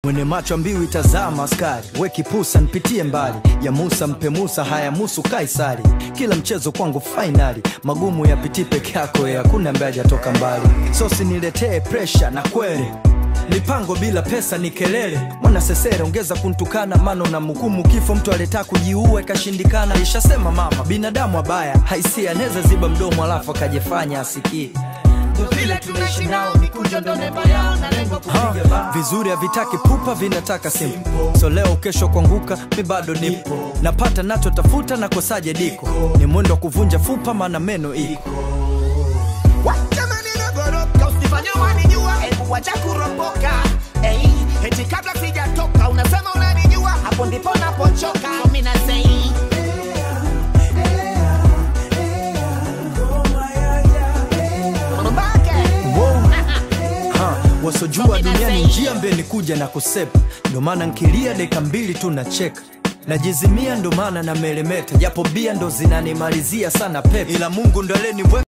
Mwene macho mbiu itazama askari, weki pusa nipitie mbali. Ya Musa mpe Musa, haya musu Kaisari. Kila mchezo kwangu finali, magumu ya piti peke yako ya kuna ambaye hajatoka mbali. Sosi niletee pressure na kweli, mipango bila pesa ni kelele. Mwana sesere ongeza kuntukana, mano na mhukumu kifo. Mtu aleta kujiua ikashindikana. Ishasema mama, binadamu abaya haisia, neza ziba mdomo alafu akajifanya asikie. Vile tunaishi nao ni kunjo ndo neba yao na lengo kupiga bao. Vizuri havitaki pupa, vinataka simple. So leo kesho kuanguka, mi bado nipo. Napata nacho tafuta na kosaje diko. Ni mwendo kuvunja fupa maana meno iko. Jamani nagoroka, usifanye wanijua, hebu wacha kuropoka. Eti kabla sijatoka, unasema unanijua, hapo ndipo napochoka. Mimi nasei wasojua duniani njia mbele kuja na kusepa. Ndo maana nkilia dakika 2 tu nacheka. Najizimia ndo maana na melemeta, japo bia ndo zinanimalizia sana pepe. Ila Mungu ndo aleni